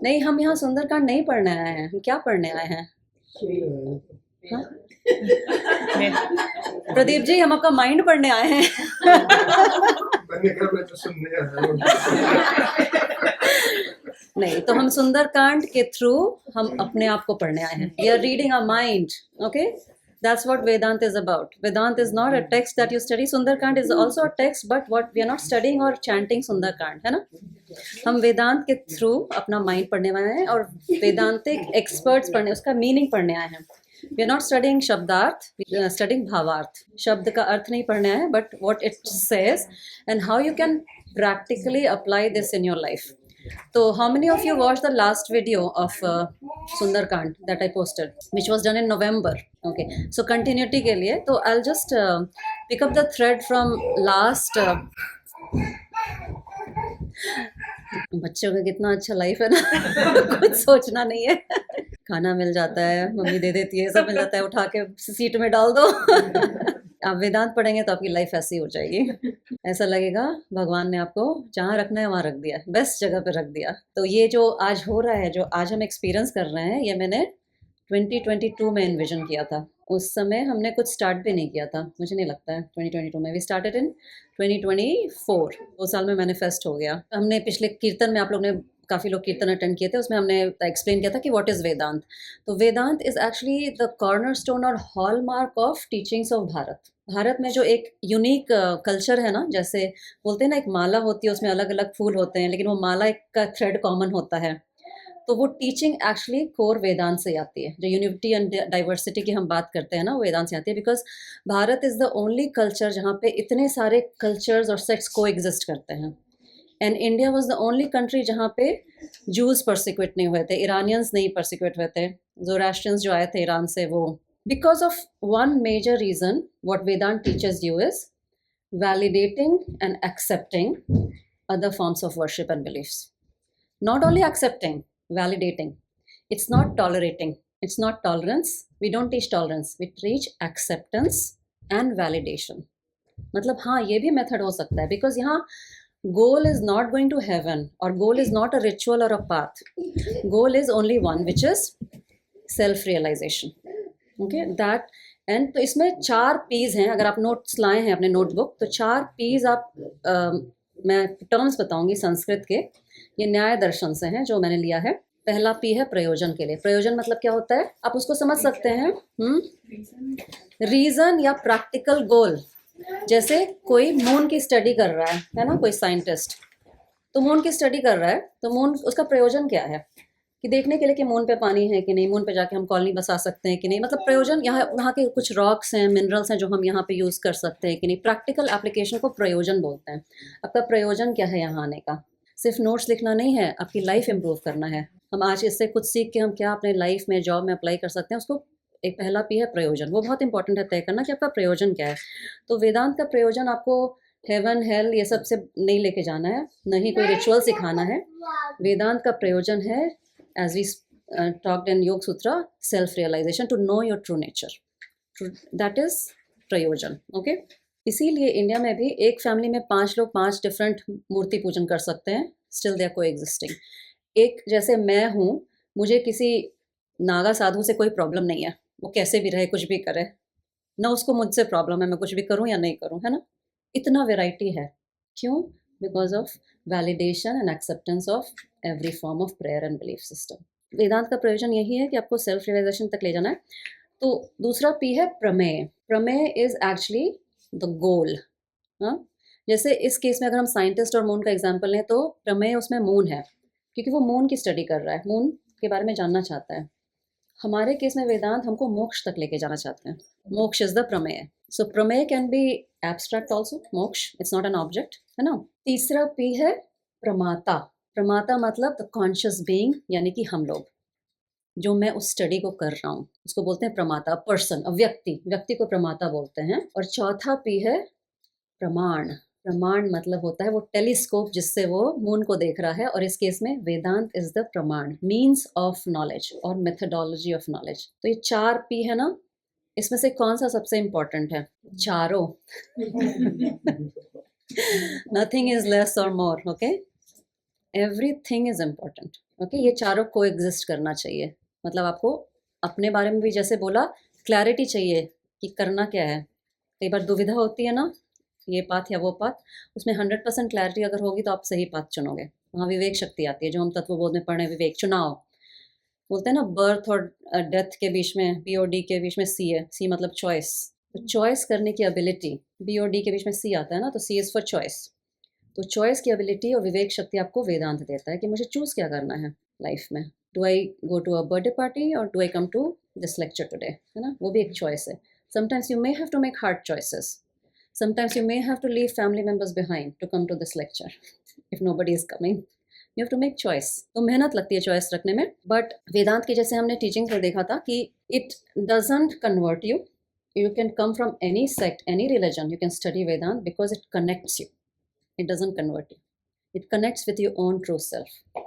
नहीं, हम यहाँ सुंदरकांड नहीं पढ़ने आए हैं, हम क्या पढ़ने आए हैं? हाँ? प्रदीप जी, हम आपका माइंड पढ़ने आए हैं। मैंने कहा मैं तो सुनने आया हूँ। नहीं, तो हम सुंदरकांड के थ्रू हम अपने आप को पढ़ने आए हैं। We are reading a mind, okay? That's what Vedant is about. Vedant is not a text that you study. Sundarkand is also a text, but what we are not studying or chanting Sundarkand, है ना? हम वेदांत के through अपना mind पढ़ने वाले हैं और वेदांतिक experts पढ़ने, उसका मीनिंग पढ़ने आए हैं। वी आर नॉट स्टडिंग शब्दार्थ, वी आर स्टडिंग भावार्थ। शब्द का अर्थ नहीं पढ़ने आए, but what it says and how you can practically apply this in your life. So how many of you watched the last video of Sundarkand that I posted, which was done in November? Okay, so continuity के लिए, तो I'll just pick up the thread from last. बच्चों का कितना अच्छा life है ना। कुछ सोचना नहीं है, खाना मिल जाता है, मम्मी दे देती है, सब मिल जाता है, उठा के सीट में डाल दो। आप वेदांत पढ़ेंगे तो आपकी लाइफ ऐसी हो जाएगी, ऐसा लगेगा भगवान ने आपको जहाँ रखना है वहाँ रख दिया, बेस्ट जगह पे रख दिया। तो ये जो आज हो रहा है, जो आज हम एक्सपीरियंस कर रहे हैं, ये मैंने 2022 में इन्विजन किया था। उस समय हमने कुछ स्टार्ट भी नहीं किया था, मुझे नहीं लगता है 2022 में। वी स्टार्टेड इन 2024, 2 साल में मैनिफेस्ट हो गया। हमने पिछले कीर्तन में, आप लोग ने काफ़ी लोग कीर्तन अटेंड किए थे, उसमें हमने एक्सप्लेन किया था कि व्हाट इज़ वेदांत। तो वेदांत इज़ एक्चुअली द कॉर्नरस्टोन और hallmark of teachings of Bharat. Bharat में जो एक यूनिक कल्चर है ना, जैसे बोलते हैं ना, एक माला होती है, उसमें अलग अलग फूल होते हैं, लेकिन वो माला एक का थ्रेड कॉमन होता है। तो वो टीचिंग एक्चुअली कोर वेदांत से आती है। जो यूनिटी एंड डाइवर्सिटी की हम बात करते हैं ना, वो वेदांत से आती है। Because Bharat is the only culture जहाँ पे इतने सारे कल्चर्स और सेक्ट्स को एग्जिस्ट करते हैं। And India was the only country जहाँ पे जूस परसिक्यूट नहीं हुए थे, ईरानियंस नहीं परसिक्यूट हुए थे, जोरास्ट्रियंस जो आए थे ईरान से, वो because of one major reason what Vedanta teaches you is validating and accepting other forms of worship and beliefs. Not only accepting, validating. It's not tolerating. It's not tolerance. We don't teach tolerance. We teach acceptance and validation. मतलब हाँ, ये भी method हो सकता है, because यहाँ goal is not going to heaven, or goal is not a ritual or a path. Goal is only one, which is self realization. Okay, that. And तो इसमें 4 पीज हैं। अगर आप नोट्स लाए हैं अपने नोटबुक, तो 4 पीज आप मैं टर्म्स बताऊंगी संस्कृत के, ये न्याय दर्शन से हैं जो मैंने लिया है। पहला पी है प्रयोजन के लिए। प्रयोजन मतलब क्या होता है, आप उसको समझ सकते हैं, रीजन या प्रैक्टिकल गोल। जैसे कोई मून की स्टडी कर रहा है ना, कोई साइंटिस्ट, तो मून की स्टडी कर रहा है, तो मून, उसका प्रयोजन क्या है कि देखने के लिए कि मून पे पानी है कि नहीं, मून पे जाके हम कॉलोनी बसा सकते हैं कि नहीं। मतलब प्रयोजन, यहाँ वहाँ के कुछ रॉक्स हैं, मिनरल्स हैं जो हम यहाँ पे यूज़ कर सकते हैं कि नहीं। प्रैक्टिकल एप्लीकेशन को प्रयोजन बोलते हैं। आपका प्रयोजन क्या है यहाँ आने का? सिर्फ नोट्स लिखना नहीं है, आपकी लाइफ इम्प्रूव करना है। हम आज इससे कुछ सीख के हम क्या अपने लाइफ में, जॉब में अप्लाई कर सकते हैं, उसको एक पहला पी है प्रयोजन। वो बहुत इंपॉर्टेंट है तय करना कि आपका प्रयोजन क्या है। तो वेदांत का प्रयोजन आपको हेवन, हेल, ये सब से नहीं लेके जाना है, नहीं कोई रिचुअल सिखाना है। वेदांत का प्रयोजन है, as we talked in Yoga Sutra, self-realization, to know your true nature. That is प्रयोजन। ओके, इसीलिए इंडिया में भी एक फैमिली में 5 लोग 5 डिफरेंट मूर्ति पूजन कर सकते हैं, स्टिल दे आर कोएग्जिस्टिंग। एक जैसे मैं हूँ, मुझे किसी नागा साधु से कोई प्रॉब्लम नहीं है, वो कैसे भी रहे, कुछ भी करे ना, उसको मुझसे प्रॉब्लम है, मैं कुछ भी करूँ या नहीं करूँ, है ना। इतना वेराइटी है, क्यों? Because of validation and acceptance of every form of prayer and belief system. Vedanta का प्रयोजन यही है कि आपको सेल्फ रियलाइजेशन तक ले जाना है। तो दूसरा पी है प्रमेय। प्रमेय इज एक्चुअली द गोल। हाँ, जैसे इस केस में अगर हम साइंटिस्ट और मून का एग्जाम्पल लें, तो प्रमेय उसमें मून है, क्योंकि वो मून की स्टडी कर रहा है, मून के बारे में जानना चाहता है। हमारे केस में वेदांत हमको मोक्ष तक लेके जाना चाहते हैं। मोक्ष इज द प्रमेय। सो प्रमेय कैन बी एब्स्ट्रैक्ट ऑल्सो, मोक्ष इट्स नॉट एन ऑब्जेक्ट, है ना। तीसरा पी है प्रमाता। प्रमाता मतलब द कॉन्शियस बीइंग, यानी कि हम लोग, जो मैं उस स्टडी को कर रहा हूँ उसको बोलते हैं प्रमाता। पर्सन, व्यक्ति, व्यक्ति को प्रमाता बोलते हैं। और चौथा पी है प्रमाण। प्रमाण मतलब होता है वो टेलीस्कोप जिससे वो मून को देख रहा है, और इस केस में वेदांत इज द प्रमाण, मीन्स ऑफ नॉलेज और मेथडोलॉजी ऑफ नॉलेज। तो ये 4 पी है ना, इसमें से कौन सा सबसे इंपॉर्टेंट है? चारों। नथिंग इज लेस और more, okay, everything is important. Okay ये चारों को एग्जिस्ट करना चाहिए। मतलब आपको अपने बारे में भी जैसे बोला क्लैरिटी चाहिए कि करना क्या है। कई बार दुविधा होती है ना, ये पाथ या वो पाथ, उसमें 100% क्लैरिटी अगर होगी तो आप सही पाथ चुनोगे। वहाँ विवेक शक्ति आती है, जो हम तत्वबोध में पढ़े, विवेक चुनाव बोलते हैं ना। बर्थ और डेथ के बीच में BOD के बीच में C है, C मतलब चॉइस। तो चॉइस करने की एबिलिटी, BOD के बीच में C आता है ना, तो C इज़ फॉर चॉइस। तो चॉइस की एबिलिटी और विवेक शक्ति आपको वेदांत देता है कि मुझे चूज़ क्या करना है लाइफ में। Do I go to a birthday party और do I come to this lecture today, है ना, वो भी एक चॉइस है। Sometimes you may have to make hard choices, sometimes you may have to leave family members behind to come to this lecture if nobody is coming. You have to make choice. तो मेहनत लगती है choice रखने में, but वेदांत की जैसे हमने teaching में देखा था कि it doesn't convert you. You can come from any sect, any religion, you can study Vedanta because it connects you. It doesn't convert you, it connects with your own true self.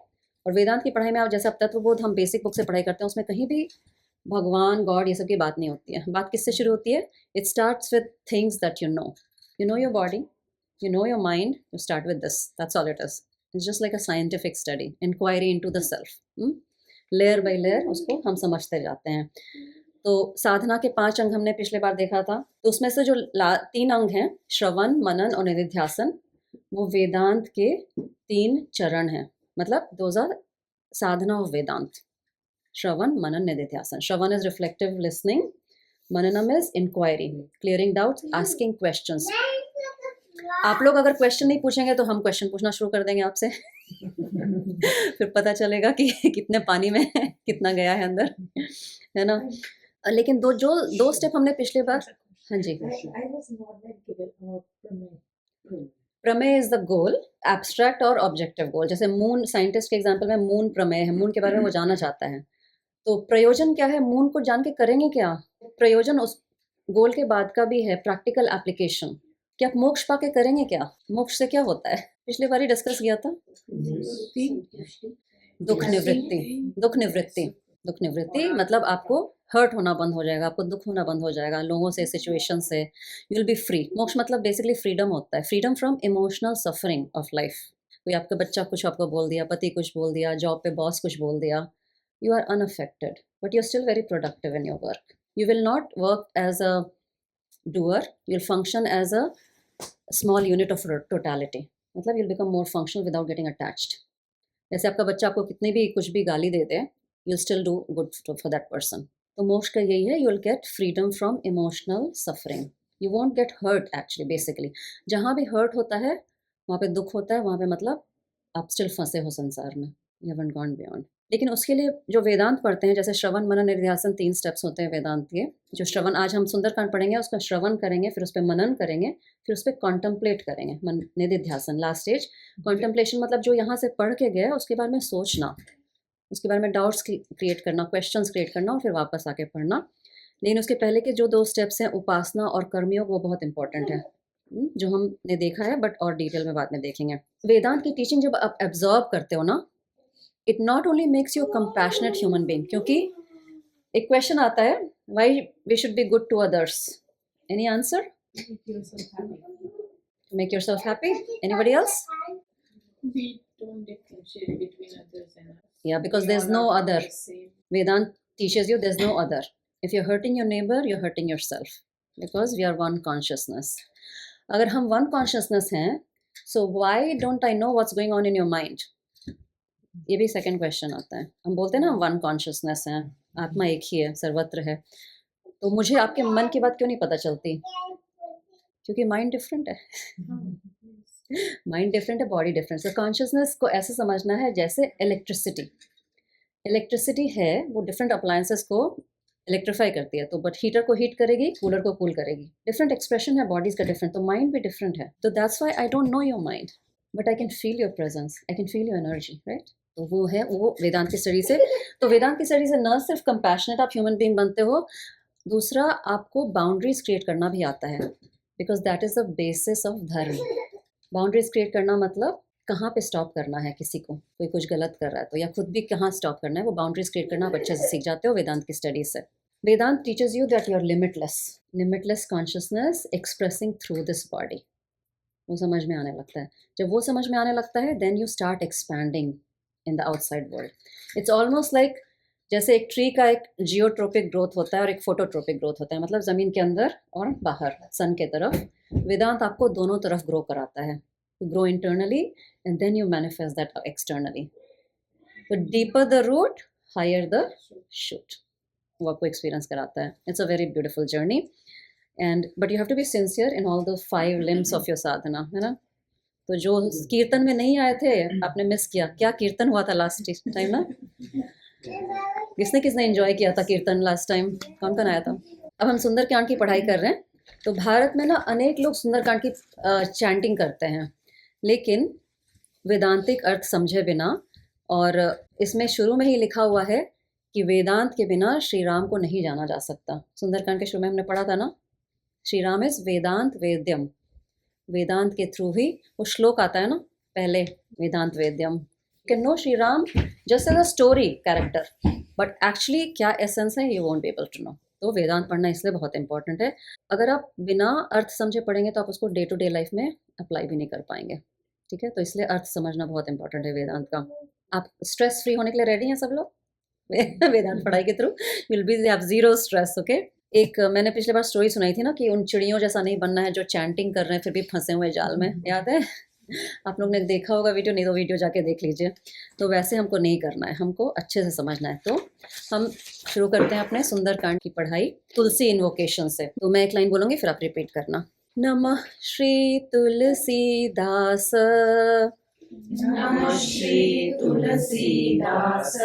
और वेदांत की पढ़ाई में आप जैसे आप तत्वबोध हम बेसिक बुक से पढ़ाई करते हैं, उसमें कहीं भी भगवान गॉड ये सब की बात नहीं होती है। बात किससे शुरू होती है? It starts with things that you know your body, you know your mind, you start with this, that's all it is. It's just like a scientific study, inquiry into the self. Layer by layer उसको हम समझते जाते हैं। तो साधना के 5 अंग हमने पिछले बार देखा था, तो उसमें से जो 3 अंग हैं, श्रवण, मनन और निधिध्यासन, वो वेदांत के 3 चरण हैं। मतलब those are sadhana of Vedanta, shravana, manana, nididhyasana. Shravana is reflective listening, mananam is inquiry, clearing doubts, asking questions. आप लोग अगर क्वेश्चन नहीं पूछेंगे तो हम क्वेश्चन पूछना शुरू कर देंगे आपसे फिर पता चलेगा कि कितने पानी में है, कितना गया है अंदर, है ना। लेकिन दो स्टेप हमने पिछले बार, हाँ जी। प्रमेय इज द गोल, एब्स्ट्रैक्ट और ऑब्जेक्टिव गोल। जैसे मून, साइंटिस्ट के एग्जांपल में मून प्रमेय है, मून के बारे में वो जानना चाहता है। तो प्रयोजन क्या है? मून को जान के करेंगे क्या? प्रयोजन उस गोल के बाद का भी है, प्रैक्टिकल एप्लीकेशन। कि आप मोक्ष पाके करेंगे क्या? मोक्ष से क्या होता है? पिछली बार ही डिस्कस किया था, दुख निवृत्ति। दुख निवृत्ति, दुख निवृत्ति मतलब आपको हर्ट होना बंद हो जाएगा, आपको दुख होना बंद हो जाएगा लोगों से, सिचुएशन से। You will B free. मोक्ष मतलब बेसिकली फ्रीडम होता है, freedom from emotional suffering of life. कोई आपका बच्चा कुछ आपको बोल दिया, पति कुछ बोल दिया, जॉब पे बॉस कुछ बोल दिया, you are unaffected, but you're still very productive in your work. You will not work as a doer, you'll function as a small unit of totality. मतलब you'll become more functional without getting attached. जैसे आपका बच्चा आपको कितनी भी कुछ भी गाली दे दे, you'll still do good for that person. तो मोक्ष का यही है, you'll get freedom from emotional suffering. You won't get hurt actually, basically. जहाँ भी hurt होता है, वहाँ पे दुख होता है, वहाँ पे मतलब आप स्टिल फंसे हो संसार में, you haven't gone beyond. लेकिन उसके लिए जो वेदांत पढ़ते हैं, जैसे श्रवण, मनन, निधिध्यासन, 3 स्टेप्स होते हैं वेदांत के। जो श्रवण आज हम सुंदरकांड पढ़ेंगे, उसका श्रवण करेंगे, फिर उस पर मनन करेंगे, फिर उस पर कॉन्टम्पलेट करेंगे, निधिध्यासन, लास्ट स्टेज कॉन्टम्पलेशन। मतलब जो यहाँ से पढ़ के गया उसके बारे में सोचना, उसके बारे में डाउट्स क्रिएट करना, क्वेश्चंस क्रिएट करना और फिर वापस आके पढ़ना। लेकिन उसके पहले के जो 2 स्टेप्स हैं, उपासना और कर्मयोग, वो बहुत इंपॉर्टेंट है, जो हमने देखा है, बट और डिटेल में बाद में देखेंगे। वेदांत की टीचिंग जब आप एब्जॉर्ब करते हो ना, it not only makes you compassionate human being. क्योंकि एक क्वेश्चन आता है, why we should be good to others? Any answer? Make yourself happy. Anybody else? We don't differentiate between others and us. Yeah, because there's no other. Vedant teaches you there's no other. If you're hurting your neighbor, you're hurting yourself, because we are one consciousness. अगर हम one consciousness हैं, so why don't I know what's going on in your mind? ये भी second question आता है। हम बोलते हैं ना, हम वन कॉन्शियसनेस हैं, आत्मा एक ही है, सर्वत्र है। तो मुझे आपके मन की बात क्यों नहीं पता चलती? क्योंकि माइंड डिफरेंट है माइंड डिफरेंट है, बॉडी डिफरेंट। तो कॉन्शियसनेस को ऐसे समझना है जैसे इलेक्ट्रिसिटी। इलेक्ट्रिसिटी है, वो डिफरेंट अप्लायंसेस को इलेक्ट्रीफाई करती है। तो बट हीटर को हीट करेगी, कूलर को कूल करेगी। डिफरेंट एक्सप्रेशन है बॉडीज का डिफरेंट, तो माइंड भी डिफरेंट है। तो that's why I don't know your mind, but I can feel your presence, I can feel your energy, right. तो वो है, वो वेदांत की स्टडी से। तो वेदांत की स्टडी से न सिर्फ कंपैशनेट आप ह्यूमन बीइंग बनते हो, दूसरा आपको बाउंड्रीज क्रिएट करना भी आता है, because that is the basis of धर्म। बाउंड्रीज क्रिएट करना मतलब कहाँ पे स्टॉप करना है किसी को, कोई कुछ गलत कर रहा है तो, या खुद भी कहाँ स्टॉप करना है, वो बाउंड्रीज क्रिएट करना आप अच्छे से सीख जाते हो वेदांत की स्टडी से। Vedanta teaches you that you are limitless, limitless consciousness expressing through this body. वो समझ में आने लगता है। जब वो समझ में आने लगता है, then you start expanding in the outside world. It's almost like जैसे एक ट्री का एक जियोट्रोपिक ग्रोथ होता है और एक फोटोट्रोपिक ग्रोथ होता है, मतलब ज़मीन के अंदर और बाहर सन के तरफ. वेदांत आपको दोनों तरफ ग्रो कराता है. You grow internally and then you manifest that externally. So deeper the root, higher the shoot. वो आपको एक्सपीरियंस कराता है. It's a very beautiful journey. And but you have to be sincere in all the 5 limbs of your sadhana, है ना. तो जो कीर्तन में नहीं आए थे आपने मिस किया. क्या कीर्तन हुआ था लास्ट टाइम ना? किसने किसने एंजॉय किया था कीर्तन लास्ट टाइम? कौन कौन आया था? अब हम सुंदरकांड की पढ़ाई कर रहे हैं. तो भारत में ना अनेक लोग सुंदरकांड की चैंटिंग करते हैं, लेकिन वेदांतिक अर्थ समझे बिना. और इसमें शुरू में ही लिखा हुआ है कि वेदांत के बिना श्री राम को नहीं जाना जा सकता. सुंदरकांड के शुरू में हमने पढ़ा था ना, श्री राम इज वेदांत वेद्यम. वेदांत के थ्रू ही वो श्लोक आता है ना पहले, Vedanta vedyam. Can know Shri Ram just as a story character, but actually क्या एसेंस है you won't be able to know. तो वेदांत पढ़ना इसलिए बहुत इंपॉर्टेंट है. अगर आप बिना अर्थ समझे पढ़ेंगे तो आप उसको डे टू डे लाइफ में अप्लाई भी नहीं कर पाएंगे. ठीक है, तो इसलिए अर्थ समझना बहुत इंपॉर्टेंट है वेदांत का. आप स्ट्रेस फ्री होने के लिए रेडी हैं सब लोग? वेदांत पढ़ाई के through will be have zero stress. Okay. एक मैंने पिछले बार स्टोरी सुनाई थी ना कि उन चिड़ियों जैसा नहीं बनना है जो चैंटिंग कर रहे हैं फिर भी फंसे हुए जाल में. याद है? आप लोग ने देखा होगा वीडियो, नहीं तो वीडियो जाके देख लीजिए. तो वैसे हमको नहीं करना है, हमको अच्छे से समझना है. तो हम शुरू करते हैं अपने सुंदरकांड की पढ़ाई तुलसी इन्वोकेशन से. तो मैं एक लाइन बोलूँगी फिर आप रिपीट करना. नमः श्री तुलसीदास, नमः श्री तुलसीदास,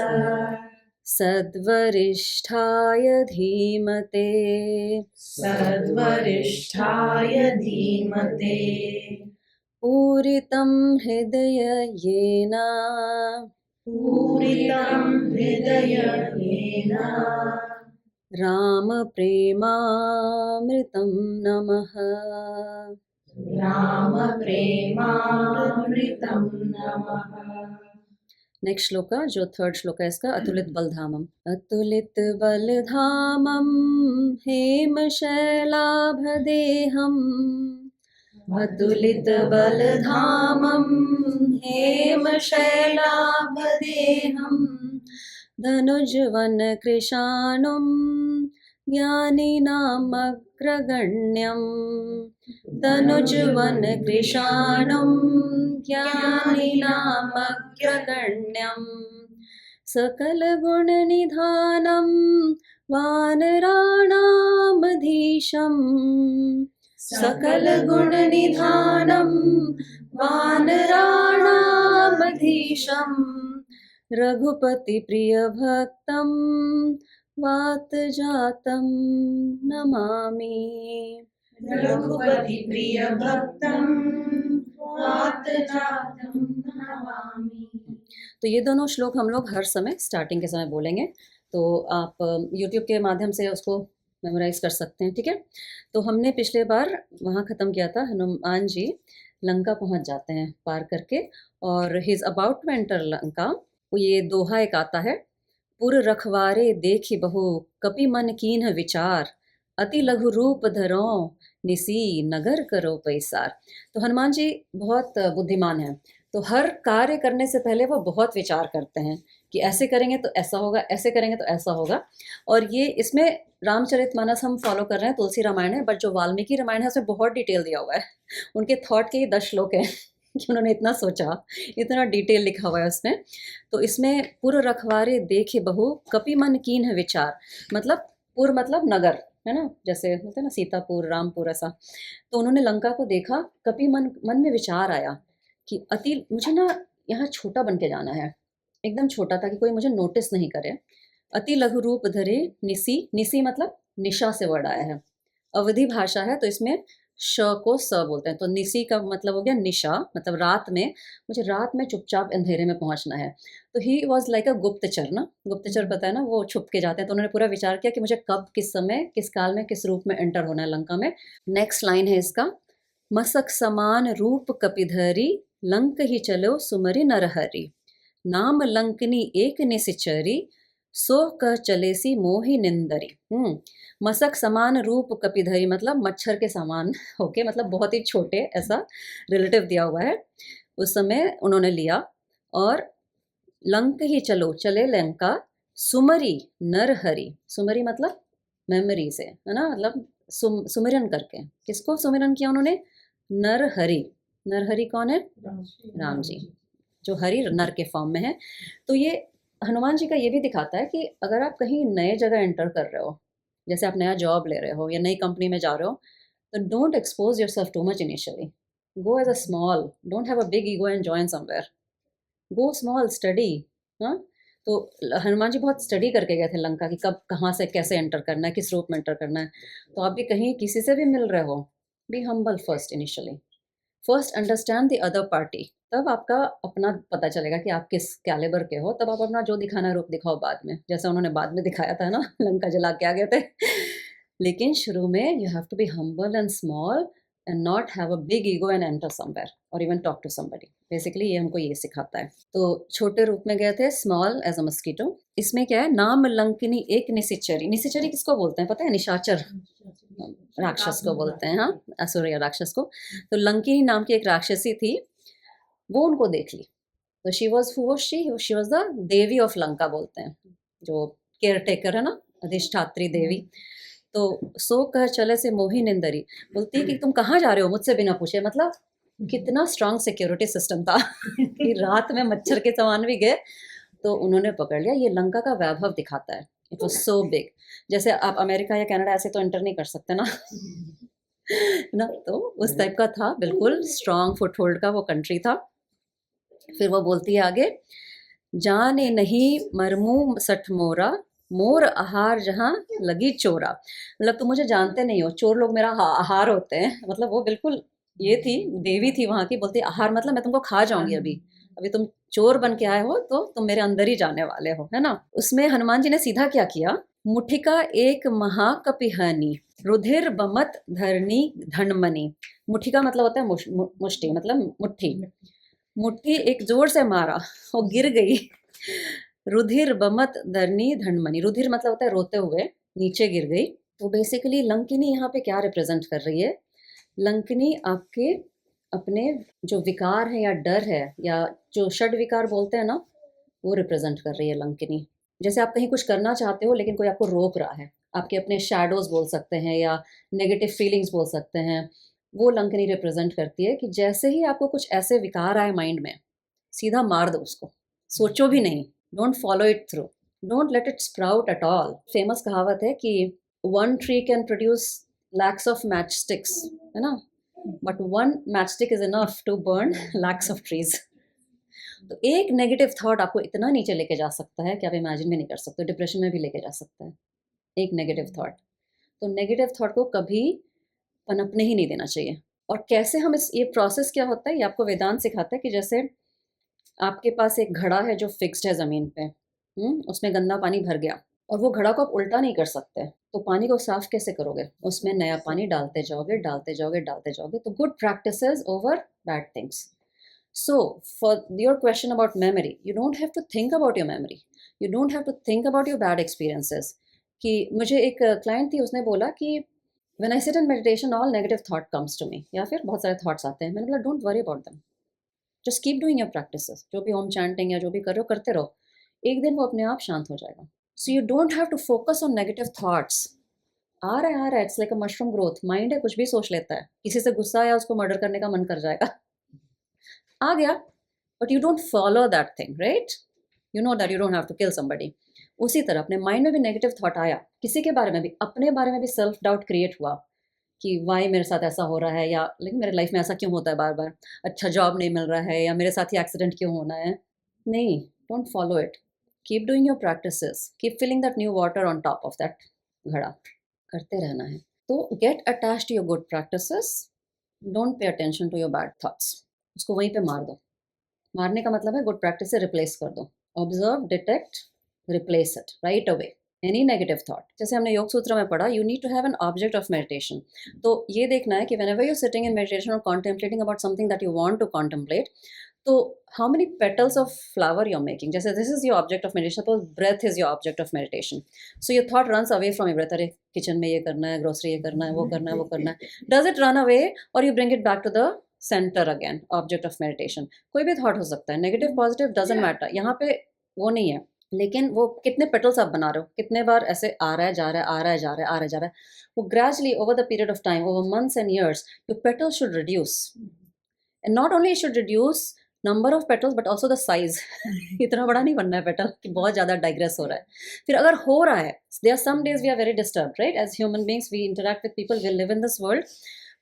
सद्वरिष्ठाय धीमते, सद्वरिष्ठाय धीमते, पूरितं हृदय येन, पूरितं हृदयेन, राम प्रेमामृतं नमः. राम प्रेमामृतं नमः. नेक्स्ट श्लोक का जो थर्ड श्लोक है इसका, अतुलित बलधामम. अतुलित बलधामम हेमशैलाभदेहम, अतुलित बलधामम हेमशैलाभदेहम, धनुजवन कृशानुम ज्ञानिनामग्रगण्यम, धनुजवन कृशानुम ज्ञानिनामग्रगण्यम, सकलगुणनिधानं वानराणामधीशं, सकलगुणनिधानं वानराणामधीशं, रघुपतिप्रियभक्तं वातजातं नमामि. रघुपति प्रिय भक्तं वातजातं नमामि. तो ये दोनों श्लोक हम लोग हर समय स्टार्टिंग के समय बोलेंगे. तो आप YouTube के माध्यम से उसको मेमोराइज कर सकते हैं. ठीक है. तो हमने पिछले बार वहाँ ख़त्म किया था, हनुमान जी लंका पहुँच जाते हैं पार करके, और he is about to enter Lanka. ये दोहा एक आता है, पुर रखवारे देखि बहु कपि मन कीन्ह विचार, अति लघु रूप धरो निसी नगर करो पैसार. तो हनुमान जी बहुत बुद्धिमान हैं. तो हर कार्य करने से पहले वो बहुत विचार करते हैं कि ऐसे करेंगे तो ऐसा होगा, ऐसे करेंगे तो ऐसा होगा. और ये इसमें रामचरितमानस हम फॉलो कर रहे हैं, तुलसी रामायण है, बट जो वाल्मीकि रामायण है उसमें बहुत डिटेल दिया हुआ है. उनके थॉट के ही 10 श्लोक हैं कि उन्होंने इतना सोचा, इतना डिटेल लिखा हुआ है उसमें. तो इसमें पुर रखवारे देखे बहु कपि मन कीन्ह विचार, मतलब पुर मतलब नगर है ना, जैसे होते हैं ना सीतापुर, रामपुर, ऐसा. तो उन्होंने लंका को देखा, कपि मन में विचार आया कि अति मुझे ना यहाँ छोटा बन के जाना है, एकदम छोटा, ताकि कोई मुझे नोटिस नहीं करे. अति लघु रूप धरे निसी, निसी मतलब निशा से वर्ड आया है, अवधि भाषा है तो इसमें श को स बोलते हैं. तो निसी का मतलब हो गया निशा, मतलब रात में, मुझे रात में चुपचाप अंधेरे में पहुंचना है. तो ही वॉज लाइक अ गुप्तचर ना, गुप्तचर पता है ना, वो छुप के जाते हैं. तो उन्होंने पूरा विचार किया कि मुझे कब, किस समय, किस काल में, किस रूप में एंटर होना है लंका में. नेक्स्ट लाइन है इसका, मसक समान रूप कपिधरी, लंक ही चलो सुमरि नरहरि, नाम लंकनी एक निसिचरी, सो कह चलेसी मोहि निंदरी. मसक समान रूप कपिधरी मतलब मच्छर के समान होके, मतलब बहुत ही छोटे, ऐसा रिलेटिव दिया हुआ है. उस समय उन्होंने लिया और लंक ही चलो चले लंका, सुमरी नर हरि। सुमरी मतलब मेमोरी से, है ना, मतलब सुमिरन करके। किसको सुमिरन किया उन्होंने? नर हरि। नर हरि कौन है? राम जी, जो हरि नर के फॉर्म में है। तो ये हनुमान जी का ये भी दिखाता है कि अगर आप कहीं नए जगह एंटर कर रहे हो, जैसे आप नया जॉब ले रहे हो या नई कंपनी में जा रहे हो, तो don't expose yourself too much initially. Go as a small, don't have a big ego and join somewhere. Go small, study. हाँ, तो हनुमान जी बहुत स्टडी करके गए थे लंका की, कब कहाँ से कैसे एंटर करना है, किस रूप में एंटर करना है। तो आप भी कहीं किसी से भी मिल रहे हो, be humble first initially. First understand the other party, तब आपका अपना पता चलेगा कि आप किस कैलिबर के हो। तब आप अपना जो दिखाना रूप दिखाओ बाद में, जैसा उन्होंने बाद में दिखाया था ना, लंका जला के आ गए थे। लेकिन शुरू में you have to be humble and small and not have a big ego and enter somewhere और even talk to somebody. Basically ये हमको ये सिखाता है। तो छोटे रूप में गए थे, स्मॉल एज अ मस्कीटो। इसमें क्या है, नाम लंकिनी एक निशिचरी। निशिचरी किसको बोलते हैं पता है? निशाचर राक्षस को बोलते हैं, हाँ, असुर या राक्षस को। तो लंकिनी नाम की एक राक्षसी थी, वो उनको देख ली। तो she was she was the Devi of Lanka बोलते हैं, जो केयर टेकर है ना, अधिष्ठात्री देवी। तो सो कह चले से मोही निंदरी, बोलती है कि तुम कहाँ जा रहे हो मुझसे बिना पूछे। मतलब कितना स्ट्रांग सिक्योरिटी सिस्टम था कि रात में मच्छर के समान भी गए तो उन्होंने पकड़ लिया। ये लंका का वैभव दिखाता है। It was so big. जैसे आप अमेरिका या कनाडा ऐसे तो एंटर नहीं कर सकते ना ना, तो उस टाइप का था, बिल्कुल स्ट्रांग फुटहोल्ड का वो कंट्री था। फिर वो बोलती है आगे, जाने नहीं मरमू सठ मोरा, मोर आहार जहाँ लगी चोरा। मतलब तुम मुझे जानते नहीं हो, चोर लोग मेरा आहार होते हैं। मतलब वो बिल्कुल ये थी, देवी थी वहाँ की। बोलती आहार मतलब मैं तुमको खा जाऊंगी, अभी अभी तुम चोर बन के आए हो तो तुम मेरे अंदर ही जाने वाले हो, है ना। उसमें हनुमान जी ने सीधा क्या किया, मुठिका एक महाकपिहनी, रुधिर बमत धरनी धनमनी। मुठिका मतलब होता है मुष्टि, मतलब मुट्ठी। मुट्ठी एक जोर से मारा, वो गिर गई। रुधिर बमत धरनी धनमनी, रुधिर मतलब होता है रोते हुए, नीचे गिर गई। तो बेसिकली लंकिनी यहाँ पे क्या रिप्रेजेंट कर रही है? लंकिनी आपके अपने जो विकार है या डर है या जो षड विकार बोलते हैं ना, वो रिप्रेजेंट कर रही है लंकिनी। जैसे आप कहीं कुछ करना चाहते हो लेकिन कोई आपको रोक रहा है, आपके अपने शैडोज बोल सकते हैं या नेगेटिव फीलिंग्स बोल सकते हैं, वो लंकिनी रिप्रेजेंट करती है कि जैसे ही आपको कुछ ऐसे विकार आए माइंड में, सीधा मार दो उसको, सोचो भी नहीं। Don't follow it through, don't let it sprout at all. Famous कहावत है कि one tree can produce lakhs of match sticks, है ना, but one match stick is enough to burn lakhs of trees. तो एक नेगेटिव थॉट आपको इतना नीचे लेके जा सकता है कि आप इमेजिन भी नहीं कर सकते, डिप्रेशन में भी लेके जा सकता है एक नेगेटिव थॉट। तो नेगेटिव थॉट को कभी पनपने ही नहीं देना चाहिए। और कैसे हम ये प्रोसेस क्या होता है, ये आपको वेदांत सिखाता है कि जैसे आपके पास एक घड़ा है जो फिक्स्ड है ज़मीन पे, उसमें गंदा पानी भर गया और वो घड़ा को आप उल्टा नहीं कर सकते, तो पानी को साफ कैसे करोगे? उसमें नया पानी डालते जाओगे डालते जाओगे डालते जाओगे। तो good practices over bad things. So, for your question about memory, you don't have to think about your memory. You don't have to think about your bad experiences. कि मुझे एक क्लाइंट थी, उसने बोला कि when I sit in meditation, all negative thought comes to me. या फिर बहुत सारे थॉट्स आते हैं। मैंने बोला don't worry about them. Just keep doing your practices. जो भी होम चैंटिंग या जो भी कर रहे हो करते रहो, एक दिन वो अपने आप शांत हो जाएगा। So you don't have to focus on negative thoughts. आ रहा है, it's like a mushroom growth. Mind है, कुछ भी सोच लेता है। किसी से गुस्सा आया, उसको मर्डर करने का मन कर जाएगा, आ गया, but you don't follow that thing, right? You know that you don't have to kill somebody. उसी तरह अपने माइंड में भी नेगेटिव थॉट आया, किसी के बारे में भी, अपने बारे में भी सेल्फ डाउट क्रिएट हुआ कि वाई मेरे साथ ऐसा हो रहा है, या लेकिन मेरे लाइफ में ऐसा क्यों होता है बार बार, अच्छा जॉब नहीं मिल रहा है, या मेरे साथ ही एक्सीडेंट क्यों होना है। नहीं, don't follow it, keep doing your practices, keep filling that new water on top of that घड़ा, करते रहना है। तो get attach to your good practices, don't pay attention to your bad thoughts. उसको वहीं पे मार दो। मारने का मतलब है गुड प्रैक्टिस से रिप्लेस कर दो। Observe, detect, replace it right away, any negative thought. जैसे हमने योग सूत्र में पढ़ा, you need to have an object of meditation. तो ये देखना है कि whenever you sitting in meditation और contemplating about something that you want to contemplate, तो how many petals of flower you are making. जैसे this is your object of meditation, suppose breath is your object of meditation, so your thought runs away from your breath. अरे kitchen में ये करना है, grocery ये करना है, वो करना है, वो करना है। डज इट रन अवे और you bring it back to the centre again, object of meditation. कोई भी थॉट हो सकता है, नेगेटिव पॉजिटिव डजंट मैटर। यहाँ पे वो नहीं है। लेकिन वो कितने पेटल्स आप बना रहे हो, कितने बार ऐसे आ रहा है जा रहा है, आ रहा है जा रहा है, आ रहा है जा रहा है, वो gradually over the period of time, over months and years, your petals should reduce, and not only should reduce number of petals but also the size. इतना बड़ा नहीं बनना है पेटल कि बहुत ज़्यादा डाइग्रेस हो रहा है। फिर अगर हो रहा है, there are some days we are very disturb, right, as human beings we interact with people, we live in this world.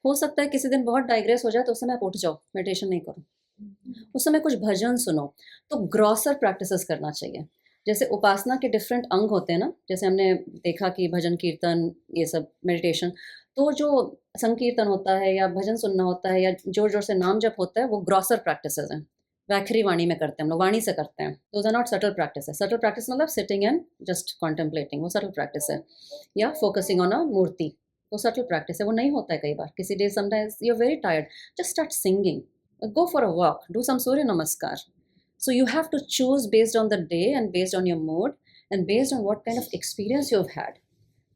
हो सकता है किसी दिन बहुत डाइग्रेस हो जाए तो उस समय आप उठ जाओ, मेडिटेशन नहीं करो, उस समय कुछ भजन सुनो। तो ग्रॉसर प्रैक्टिसेस करना चाहिए। जैसे उपासना के डिफरेंट अंग होते हैं ना, जैसे हमने देखा कि भजन कीर्तन ये सब मेडिटेशन, तो जो संकीर्तन होता है या भजन सुनना होता है या जोर जोर से नाम जप होता है, वो ग्रॉसर प्रैक्टिसेस हैं। वैखरी वाणी में करते हैं हम लोग, वाणी से करते हैं। Those are not subtle practice है। सटल प्रैक्टिस मतलब सिटिंग एंड जस्ट कॉन्टेम्पलेटिंग, वो सटल प्रैक्टिस है। या फोकसिंग ऑन अ मूर्ति, वो सटल प्रैक्टिस है। वो नहीं होता है कई बार, किसी day sometimes you are very tired, just start singing, go for a walk, do some Surya Namaskar. So you have to choose based on the day and based on your mood and based on what kind of experience you've had.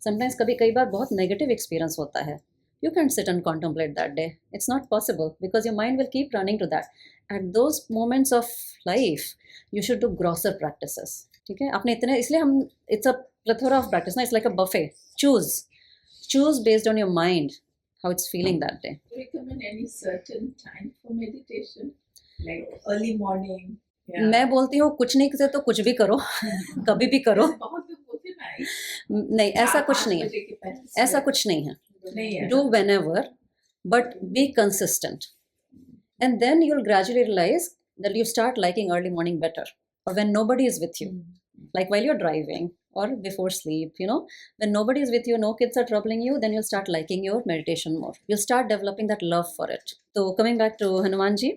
Sometimes कई बार बहुत negative experience होता है. You can't sit and contemplate that day. It's not possible because your mind will keep running to that. At those moments of life, you should do grosser practices. ठीक है? आपने इतने, इसलिए हम, it's a plethora of practice, ना? It's like a buffet. Choose based on your mind. How it's feeling that day. Do you recommend any certain time for meditation? Like early morning? मैं बोलती हूँ कुछ नहीं करे तो कुछ भी करो, कभी भी करो। बहुत लोग बोलते हैं ना, नहीं, ऐसा कुछ नहीं है, 8 बजे के पहले ऐसा कुछ नहीं है। नहीं है। Do whenever, but be consistent, and then you'll gradually realize that you start liking early morning better, or when nobody is with you, like while you're driving or before sleep, you know, when nobody is with you, no kids are troubling you, then you'll start liking your meditation more. You'll start developing that love for it. तो coming back to Hanuman ji,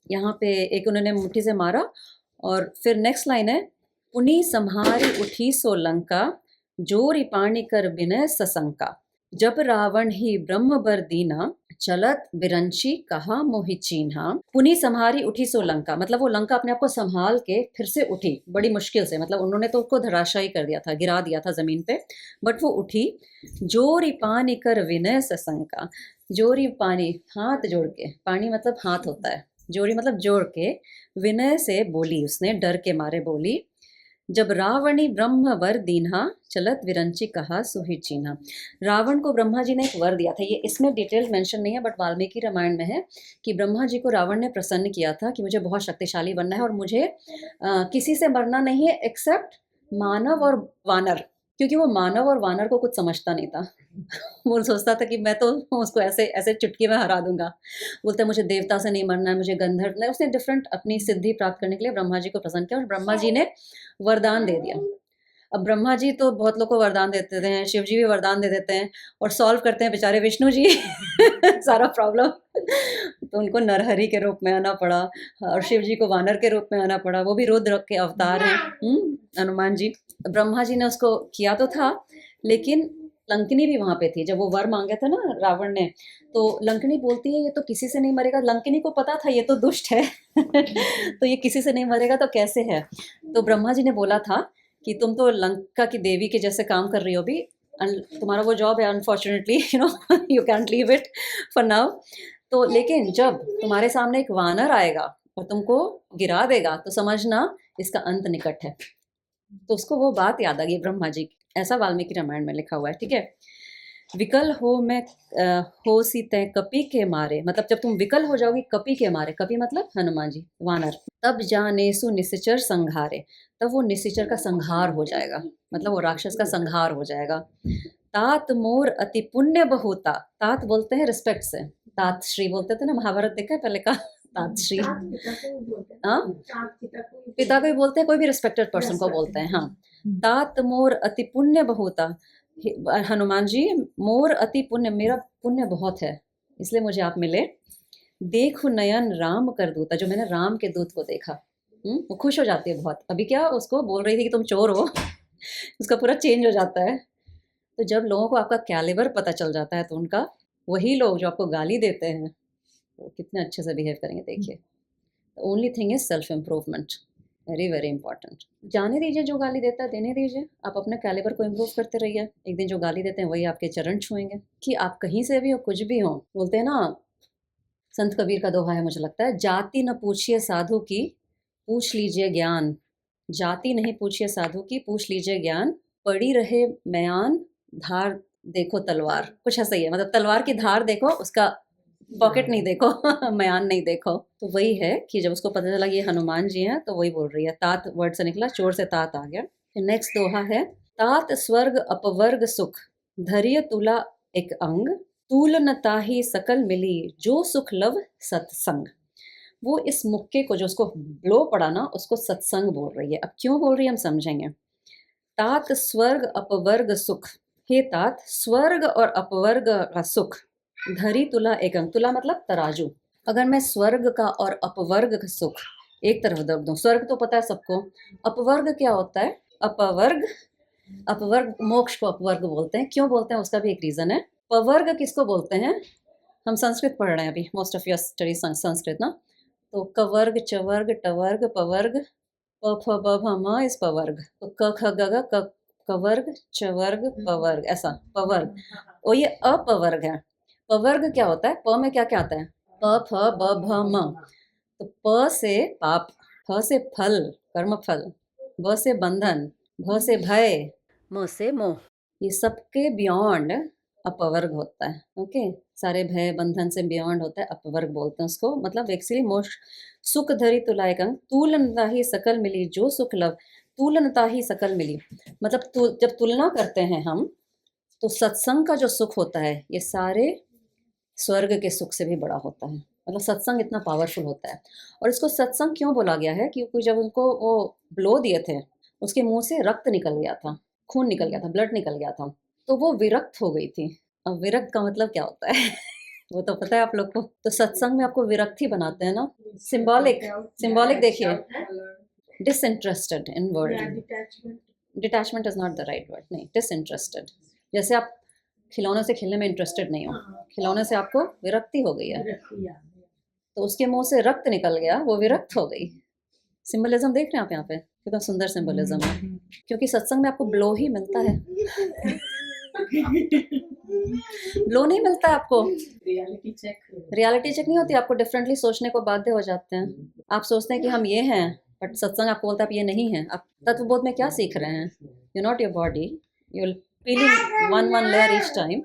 यहाँ पे एक उन्होंने मुट्ठी से मारा, और फिर नेक्स्ट लाइन है, पुनि संहारी उठी सो लंका, जोरी पानी कर बिनय सशंका, जब रावण ही ब्रह्म बर दीना, चलत बिरंची कहा मोहि चीन्हा। पुनि संहारी उठी सो लंका, मतलब वो लंका अपने आप को संभाल के फिर से उठी, बड़ी मुश्किल से, मतलब उन्होंने तो उसको धराशायी कर दिया था, गिरा दिया था जमीन पे, बट वो उठी। जोरी पानी कर विनय सशंका, जोरी पानी हाथ जोड़ के, पानी मतलब हाथ होता है, जोड़ी मतलब जोड़ के, विनय से बोली, उसने डर के मारे बोली, जब रावणी ब्रह्म वर दीन्हा, चलत विरंची कहा सुहि चीन्हा। रावण को ब्रह्मा जी ने एक वर दिया था, ये इसमें डिटेल मेंशन नहीं है बट वाल्मीकि रामायण में है कि ब्रह्मा जी को रावण ने प्रसन्न किया था कि मुझे बहुत शक्तिशाली बनना है और मुझे किसी से मरना नहीं है एक्सेप्ट मानव और वानर, क्योंकि वो मानव और वानर को कुछ समझता नहीं था। वो सोचता था कि मैं तो उसको ऐसे ऐसे चुटकी में हरा दूंगा। बोलते मुझे देवता से नहीं मरना है, मुझे गंधर्व नहीं। उसने डिफरेंट अपनी सिद्धि प्राप्त करने के लिए ब्रह्मा जी को प्रसन्न किया और ब्रह्मा जी ने वरदान दे दिया। अब ब्रह्मा जी तो बहुत लोग को वरदान देते हैं, शिव जी भी वरदान दे देते हैं और सॉल्व करते हैं बेचारे विष्णु जी सारा प्रॉब्लम। तो उनको नरहरि के रूप में आना पड़ा और शिव जी को वानर के रूप में आना पड़ा, वो भी रुद्र के अवतार हैं हनुमान जी। ब्रह्मा जी ने उसको किया तो था, लेकिन लंकनी भी वहाँ पे थी। जब वो वर मांगे थे ना रावण ने, तो लंकनी बोलती है ये तो किसी से नहीं मरेगा। लंकनी को पता था ये तो दुष्ट है तो ये किसी से नहीं मरेगा तो कैसे है। तो ब्रह्मा जी ने बोला था कि तुम तो लंका की देवी के जैसे काम कर रही हो अभी, तुम्हारा वो जॉब है, unfortunately you know you can't leave it for now. तो लेकिन जब तुम्हारे सामने एक वानर आएगा और तुमको गिरा देगा तो समझना इसका अंत निकट है। तो उसको वो बात याद आ गई ब्रह्मा जी की, ऐसा वाल्मीकि रामायण में लिखा हुआ है, ठीक है। विकल हो मैं हो सी तय कपि के मारे, मतलब जब तुम विकल हो जाओगी कपि के मारे, कपि मतलब हनुमान जी वानर, तब जाने सु निशिचर संघारे, तब वो निशिचर का संहार हो जाएगा, मतलब वो राक्षस का संहार हो जाएगा। तात मोर अति पुण्य बहुता, तात बोलते हैं रिस्पेक्ट से, तात श्री बोलते थे ना, महाभारत देखा है पहले का, तात श्री, हाँ पिता को भी बोलते हैं, कोई भी रिस्पेक्टेड पर्सन को बोलते हैं। हाँ, तात मोर अति पुण्य बहुता, हनुमान जी मोर अति पुण्य, मेरा पुण्य बहुत है इसलिए मुझे आप मिले। देखो नयन राम कर दूता, जो मैंने राम के दूत को देखा, वो खुश हो जाती है बहुत। अभी क्या उसको बोल रही थी कि तुम चोर हो उसका पूरा चेंज हो जाता है। तो जब लोगों को आपका कैलिबर पता चल जाता है तो उनका, वही लोग जो आपको गाली देते हैं तो कितने अच्छे से बिहेव करेंगे देखिए। Only thing is self improvement, very very important. जाने दीजिए जो गाली देता है, देने दीजिए, आप अपने कैलिबर को इम्प्रूव करते रहिए। एक दिन जो गाली देते हैं वही आपके चरण छुएंगे। कि आप कहीं से भी हो, कुछ भी हो, बोलते हैं ना, संत कबीर का दोहा है मुझे लगता है, जाति न पूछिए साधु की, पूछ लीजिए ज्ञान। जाति नहीं पूछिए साधु की, पूछ लीजिए ज्ञान। पड़ी रहे म्यान, धार देखो तलवार। कुछ ऐसा ही है, मतलब तलवार की धार देखो, उसका पॉकेट नहीं देखो म्यान नहीं देखो। तो वही है कि जब उसको पता चला ये हनुमान जी हैं, तो वही बोल रही है। तात वर्ड से निकला, चोर से तात आ गया। नेक्स्ट दोहा है, तात स्वर्ग अपवर्ग सुख, धैर्य तुला एक अंग, तूल न ताही सकल मिली, जो सुख लव सत्संग। वो इस मुक्के को, जो उसको ब्लो पड़ा ना, उसको सत्संग बोल रही है। अब क्यों बोल रही है हम समझेंगे। तात स्वर्ग अपवर्ग सुख, हे तात स्वर्ग और अपवर्ग का सुख, धरी तुला एक अंग। तुला मतलब तराजू। अगर मैं स्वर्ग का और अपवर्ग का सुख एक तरफ दब दूं, स्वर्ग तो पता है सबको, अपवर्ग क्या होता है। अपवर्ग, अपवर्ग मोक्ष को अपवर्ग बोलते हैं। क्यों बोलते हैं उसका भी एक रीजन है। पवर्ग किसको बोलते हैं, हम संस्कृत पढ़ रहे हैं अभी, most of your study Sanskrit ना। तो कवर्ग, चवर्ग, टवर्ग, पवर्ग, प फ ब भ म इस पवर्ग। तो क ख ग घ क कवर्ग, चवर्ग, पवर्ग, ऐसा पवर्ग। और ये अपवर्ग है। पवर्ग क्या होता है, प में क्या क्या आता है, प फ ब भ म। तो प से पाप, फ से फल, कर्म फल, ब से बंधन, भ से भय, म से मोह। ये सबके बियॉन्ड अपवर्ग होता है। ओके, सारे भय बंधन से बियॉन्ड होता है, अपवर्ग बोलते हैं उसको। मतलब एक्चुअली मोक्ष। सुख धरी तुलाय कंग, तूलनता ही सकल मिली, जो सुख लव, तूलनता ही सकल मिली। मतलब जब तुलना करते हैं हम, तो सत्संग का जो सुख होता है, ये सारे स्वर्ग के सुख से भी बड़ा होता है। मतलब सत्संग इतना पावरफुल होता है। और इसको सत्संग क्यों बोला गया है, क्योंकि जब उनको वो ब्लो दिए थे, उसके मुंह से रक्त निकल गया था, खून निकल गया था, ब्लड निकल गया था, तो वो विरक्त हो गई थी। अब विरक्त का मतलब क्या होता है वो तो पता है आप लोग को। तो सत्संग में आपको विरक्त ही बनाते हैं ना। सिंबॉलिक, सिंबॉलिक देखिए, disinterested in word. Detachment is not the right word, नहीं, डिसइंटरेस्टेड। जैसे आप खिलौनों से खेलने में इंटरेस्टेड नहीं हो, खिलौने से आपको विरक्ति हो गई है, तो उसके मुंह से रक्त निकल गया, वो विरक्त हो गई। सिंबलिज्म देख रहे हैं आप यहाँ पे, कितना सुंदर सिंबलिज्म है। क्योंकि सत्संग में आपको ब्लो ही मिलता है ब्लो नहीं मिलता है आपको। रियलिटी चेक नहीं होती, आपको डिफरेंटली सोचने को बाध्य हो जाते हैं। आप सोचते हैं कि हम ये हैं, बट सत्संग आपको बोलता है आप ये नहीं है। आप तत्वबोध में क्या सीख रहे हैं, you not your body, you will feeling one layer each time.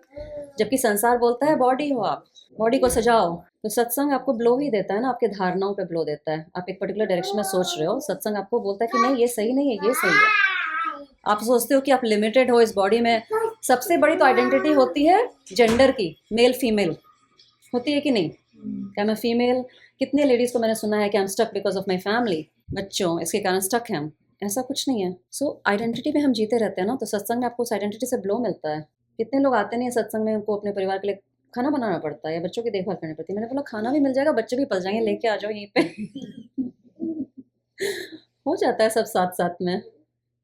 जबकि संसार बोलता है बॉडी हो आप, बॉडी को सजाओ। तो सत्संग आपको ब्लो ही देता है ना, आपके धारणाओं पे ब्लो देता है। आप एक पर्टिकुलर डायरेक्शन में सोच रहे हो, सत्संग आपको बोलता है कि नहीं ये सही नहीं है, ये सही है। आप सोचते हो कि आप लिमिटेड हो इस बॉडी में। सबसे बड़ी तो आइडेंटिटी होती है जेंडर की, मेल फीमेल होती है कि नहीं। क्या मैं फीमेल, कितने लेडीज़ को मैंने सुना है कि I am stuck because of my family, बच्चों, इसके कारण स्टक हैं हम। ऐसा कुछ नहीं है। सो आइडेंटिटी में हम जीते रहते हैं ना, तो सत्संग में आपको उस आइडेंटिटी से ब्लो मिलता है। कितने लोग आते नहीं है सत्संग में, उनको अपने परिवार के लिए खाना बनाना पड़ता है या बच्चों की देखभाल करनी पड़ती है। मैंने बोला खाना भी मिल जाएगा, बच्चे भी पल जाएंगे, लेके आ जाओ यहीं पे हो जाता है सब साथ साथ में।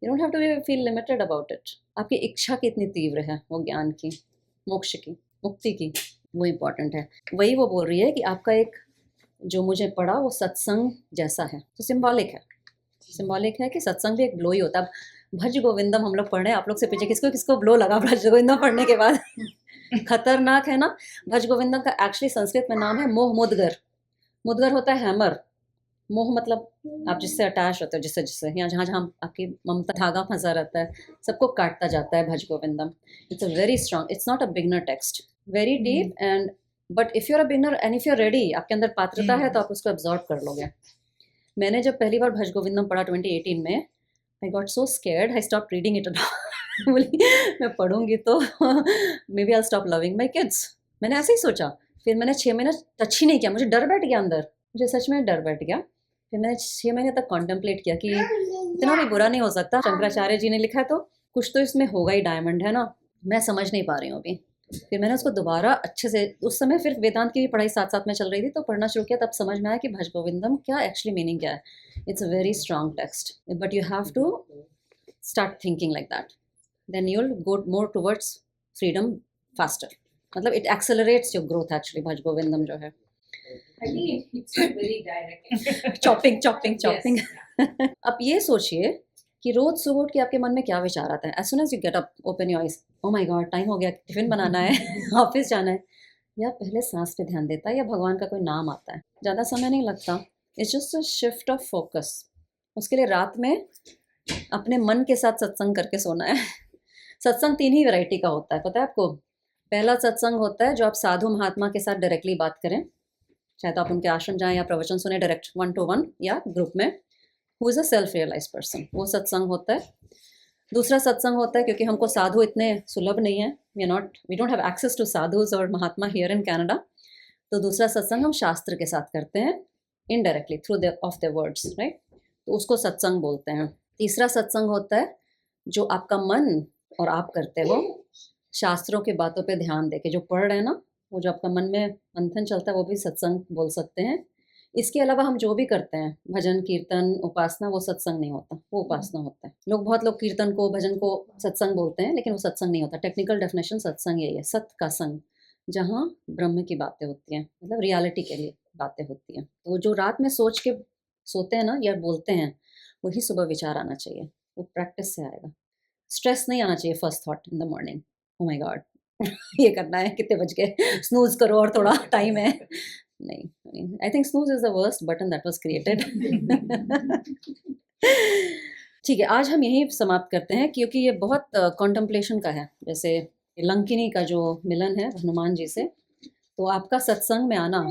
You don't have to feel limited about it. आपकी इच्छा कितनी तीव्र है, वो ज्ञान की, मोक्ष की, मुक्ति की, वो इम्पॉर्टेंट है। वही वो बोल रही है कि आपका एक जो मुझे पड़ा वो सत्संग जैसा है। तो सिंबॉलिक है, सिंबॉलिक है कि सत्संग भी एक ब्लो ही होता है। अब भज गोविंदम हम लोग पढ़ रहे हैं, आप लोग से पीछे किसको किसको ब्लो लगा भज गोविंदम पढ़ने के बाद खतरनाक है ना। भज गोविंदम का एक्चुअली संस्कृत में नाम है मोह मुदगर। मुदगर होता है हैमर, मोह मतलब आप जिससे अटैच होते हो, जिससे जिससे यहाँ जहाँ जहाँ आपकी ममता धागा फंसा रहता है, सबको काटता जाता है Bhaja Govindam. It's a very strong, it's not a beginner text, very deep and but if you are a beginner and if you are ready, आपके अंदर पात्रता है तो आप उसको एब्जॉर्ब कर लोगे। मैंने जब पहली बार भज गोविंदम पढ़ा 2018 में, I got so scared, I stop reading it बोली मैं पढ़ूंगी तो maybe I stop loving my kids. मैंने ऐसे ही सोचा। फिर मैंने 6 महीने टच ही नहीं किया, मुझे डर बैठ गया अंदर, मुझे सच में डर बैठ गया। फिर मैंने 6 महीने तक कॉन्टेम्पलेट किया कि इतना भी बुरा नहीं हो सकता, शंकराचार्य जी ने लिखा है तो कुछ तो इसमें होगा ही, डायमंड है ना। मैं समझ नहीं पा रही हूँ अभी। फिर मैंने उसको दोबारा अच्छे से, उस समय फिर वेदांत की भी पढ़ाई साथ साथ में चल रही थी, तो पढ़ना शुरू किया, तब समझ में आया कि भज गोविंदम क्या एक्चुअली मीनिंग क्या है। It's a very strong text, but you have to start thinking like that, then you will go more towards freedom faster. मतलब it accelerates your growth actually, Bhaja Govindam जो है। it's very direct. चॉपिंग अब ये सोचिए कि रोज सुबह उठ के आपके मन में क्या विचार आता है। As soon as you get up, open your eyes, oh my God time हो गया, टिफिन बनाना है ऑफिस जाना है, या पहले सांस पे ध्यान देता है, या भगवान का कोई नाम आता है। ज़्यादा समय नहीं लगता, it's just a shift of focus. उसके लिए रात में अपने मन के साथ सत्संग करके सोना है। सत्संग 3 ही वैरायटी का होता है, पता है आपको? पहला सत्संग होता है जो आप साधु महात्मा के साथ डायरेक्टली बात करें, चाहे तो आप उनके आश्रम जाएं या प्रवचन सुने डायरेक्ट 1-to-1 या ग्रुप में, who is a self realise person, वो सत्संग होता है। दूसरा सत्संग होता है, क्योंकि हमको साधु इतने सुलभ नहीं है, we don't have access to sadhus और महात्मा हियर इन कनाडा, तो दूसरा सत्संग हम शास्त्र के साथ करते हैं indirectly through of the words, right? तो उसको सत्संग बोलते हैं। तीसरा सत्संग होता है जो आपका मन और आप करते हो शास्त्रों की बातों पे ध्यान दे के, जो पढ़ रहे हैं ना, वो जो आपका मन में मंथन चलता है, वो भी सत्संग बोल सकते हैं। इसके अलावा हम जो भी करते हैं, भजन कीर्तन उपासना, वो सत्संग नहीं होता, वो उपासना होता है। बहुत लोग कीर्तन को भजन को सत्संग बोलते हैं, लेकिन वो सत्संग नहीं होता। टेक्निकल डेफिनेशन सत्संग यही है, सत्य का संग, जहाँ ब्रह्म की बातें होती हैं, मतलब रियलिटी के लिए बातें होती हैं। तो जो रात में सोच के सोते हैं ना या बोलते हैं, वही सुबह विचार आना चाहिए, वो प्रैक्टिस से आएगा। स्ट्रेस नहीं आना चाहिए first thought in the morning, O my God ये करना है, कितने बज गए, स्नूज करो और थोड़ा टाइम है। नहीं, I think snooze is the worst button that was created. ठीक है, आज हम यही समाप्त करते हैं, क्योंकि ये बहुत कॉन्टम्पलेशन का है। जैसे लंकिनी का जो मिलन है हनुमान जी से, तो आपका सत्संग में आना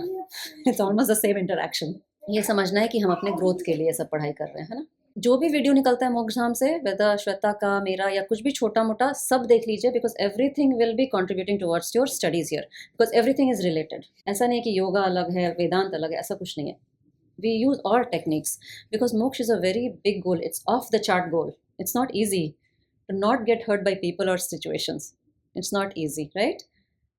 it's almost the same interaction. ये समझना है कि हम अपने ग्रोथ के लिए सब पढ़ाई कर रहे हैं, है ना? जो भी वीडियो निकलता है मोक्षधाम से, वेदा श्वेता का, मेरा, या कुछ भी छोटा मोटा, सब देख लीजिए, because everything will be contributing towards your studies here, because everything is related. ऐसा नहीं कि योगा अलग है, वेदांत अलग है, ऐसा कुछ नहीं है। We use all techniques because moksha is a very big goal, it's off the chart goal, it's not easy to not get hurt by people और situations, it's not easy, right?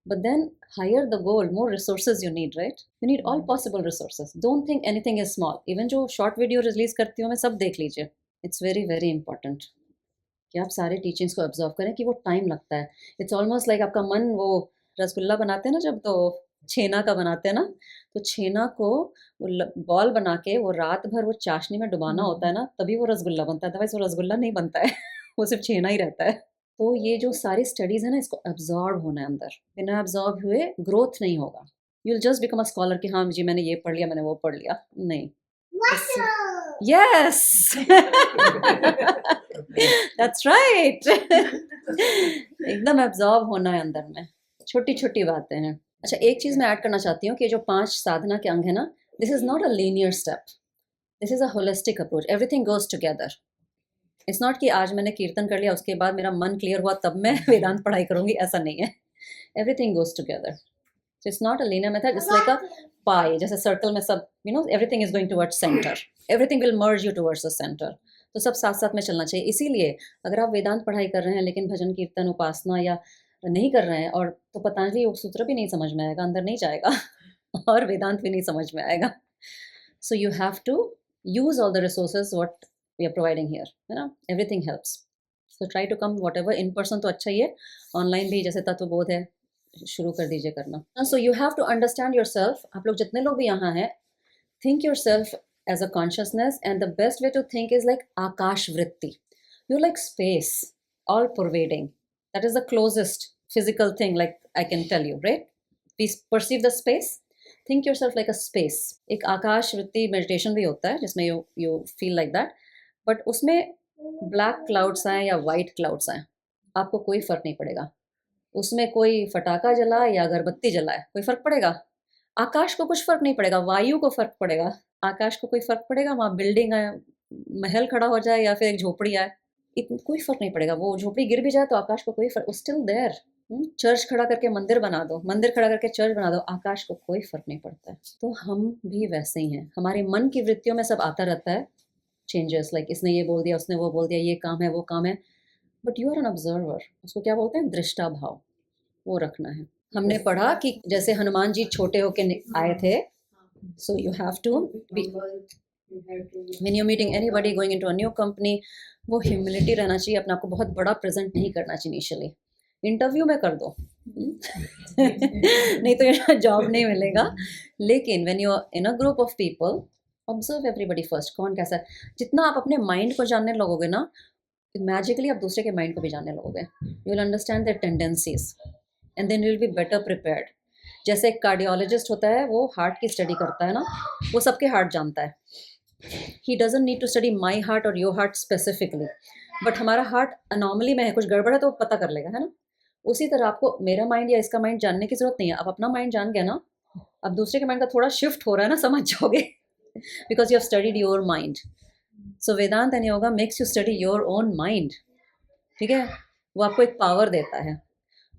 But then higher the goal, more resources you need, right? You need all possible resources. Don't think anything is small. Even जो short video release करती हूँ मैं, सब देख लीजिए. It's very very important कि आप सारे teachings को absorb करें, कि वो time लगता है. It's almost like आपका मन, वो रसगुल्ला बनाते हैं ना जब, तो छेना का बनाते हैं ना, तो छेना को वो बॉल बना के वो रात भर वो चाशनी में डुबाना होता है ना, तभी वो रसगुल्ला बनता है, अदरवाइज वो रसगुल्ला नहीं बनता है। वो सिर्फ छेना ही रहता है। तो ये जो सारी स्टडीज़ है ना, इसको एब्जॉर्ब होना है अंदर, बिना एब्जॉर्ब हुए ग्रोथ नहीं होगा। You will just become a scholar कि हाँ जी मैंने ये पढ़ लिया, मैंने वो पढ़ लिया, नहीं। Yes that's right. एकदम एब्जॉर्ब होना है अंदर में, छोटी छोटी बातें हैं। अच्छा, एक चीज़ मैं ऐड करना चाहती हूँ कि जो 5 साधना के अंग है ना, this is not a linear step, this is a holistic approach, everything goes together. It's not कि आज मैंने कीर्तन कर लिया, उसके बाद मेरा मन क्लियर हुआ तब मैं वेदांत पढ़ाई करूंगी, ऐसा नहीं है। Everything goes together, so it's not a linear method, it's like a pie, जैसे सर्कल में सब, you know, everything is going towards center, everything will merge you towards the center. तो सब साथ साथ में चलना चाहिए। इसीलिए अगर आप वेदांत पढ़ाई कर रहे हैं लेकिन भजन कीर्तन उपासना या नहीं कर रहे हैं, और तो पतंजलि योग सूत्र भी नहीं समझ में आएगा, अंदर नहीं जाएगा और वेदांत भी नहीं समझ में आएगा। So you have to use all the resources what we are providing here, है ना? Everything helps. So try to come whatever in person, तो अच्छा ही है, ऑनलाइन भी जैसे तत्वबोध है शुरू कर दीजिए करना। So you have to understand yourself. आप लोग जितने लोग भी यहाँ हैं, think yourself as a consciousness, and the best way to think is like आकाश वृत्ति. You're like space, all pervading. That is the closest physical thing, like I can tell you, right? Please perceive the space. Think yourself like a space. एक आकाश वृत्ति meditation भी होता है जिसमें you feel like that. But उसमें black clouds आए या white clouds आए, आपको कोई फ़र्क नहीं पड़ेगा। उसमें कोई फटाका जलाए या अगरबत्ती जलाए, कोई फ़र्क पड़ेगा? आकाश को कुछ फ़र्क नहीं पड़ेगा, वायु को फ़र्क पड़ेगा, आकाश को कोई फ़र्क पड़ेगा? वहाँ बिल्डिंग है, महल खड़ा हो जाए या फिर एक झोपड़ी आए, कोई फ़र्क नहीं पड़ेगा। वो झोपड़ी गिर भी जाए तो आकाश को कोई फ़र्क, स्टिल देयर। चर्च खड़ा करके मंदिर बना दो, मंदिर खड़ा करके चर्च बना दो, आकाश को कोई फ़र्क नहीं पड़ता है। तो हम भी वैसे ही हैं, हमारे मन की वृत्तियों में सब आता रहता है, चेंजेस, लाइक इसने ये बोल दिया, उसने वो बोल दिया, ये काम है, वो काम है, but you are an observer. उसको क्या बोलते हैं? दृष्टा भाव, वो रखना है। हमने पढ़ा कि जैसे हनुमान जी छोटे होके आए थे, so you have to be, when you meeting anybody going into a new company, वो ह्यूमिलिटी रहना चाहिए, अपने आप को बहुत बड़ा प्रेजेंट नहीं करना चाहिए इनिशियली। इंटरव्यू में कर दो नहीं तो जॉब नहीं मिलेगा। लेकिन when you are in a group of people, observe everybody first, कौन कैसा है। जितना आप अपने माइंड को जानने लगोगे ना, मैजिकली आप दूसरे के माइंड को भी जानने लगोगे। You will understand their tendencies and then you will be better prepared. जैसे एक कार्डियोलॉजिस्ट होता है, वो हार्ट की स्टडी करता है ना, वो सबके हार्ट जानता है, he doesn't need to study my heart और योर हार्ट स्पेसिफिकली, बट हमारा हार्ट अनॉमली में है, कुछ गड़बड़ है तो वो पता कर लेगा, है ना। उसी तरह आपको मेरा माइंड या इसका माइंड जानने की जरूरत नहीं है, आप अपना माइंड जान गया ना, अब दूसरे के माइंड का थोड़ा शिफ्ट हो रहा है ना, समझ जाओगे, because you have studied your mind. So Vedanta and yoga makes you study your own mind, ठीक है। वो आपको एक पावर देता है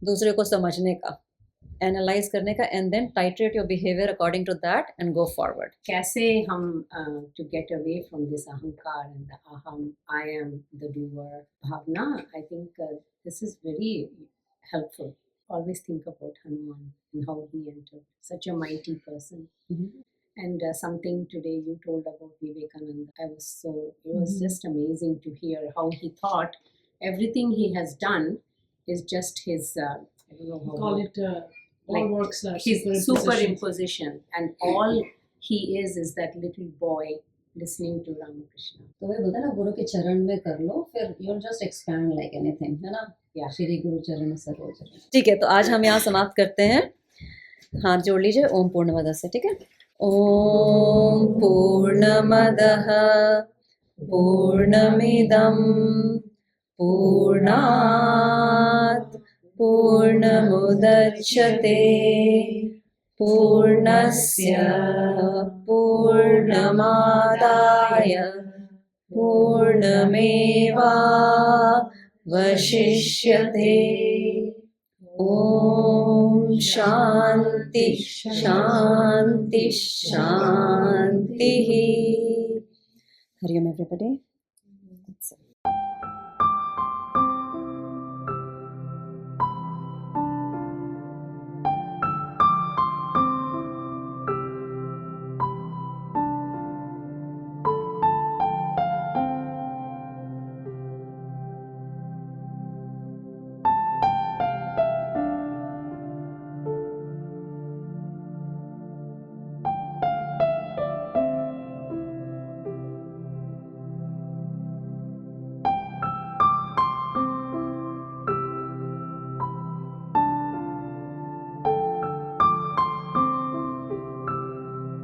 दूसरे को समझने का, एनालाइज करने का, and then titrate your behaviour according to that and go forward. कैसे हम to get away from this ahankar and the aham, I am the doer bhavna, I think this is very helpful. Always think about Hanuman and how he entered, such a mighty person. And something today you told about Vivekananda, it was just amazing to hear how he thought everything he has done is just his, I don't know how Call it all like works are his superimposition. superimposition, and all he is that little boy listening to Ramakrishna. तो वही बोलते हैं ना, गुरु के चरण में कर लो, फिर you just expand like anything, है ना। Yeah. श्री गुरु चरण सरोज। ठीक है, तो आज हम यहाँ समाप्त करते हैं। हाथ जोड़ लीजिए ओम पूर्णमदः से, ठीक है। ओम पूर्णमदः पूर्णमिदं पूर्णात् पूर्णमुदच्यते पूर्णस्य पूर्णमादाय पूर्णमेवावशिष्यते। ओम शांति शांति शांति। हरिओम एवरीबॉडी।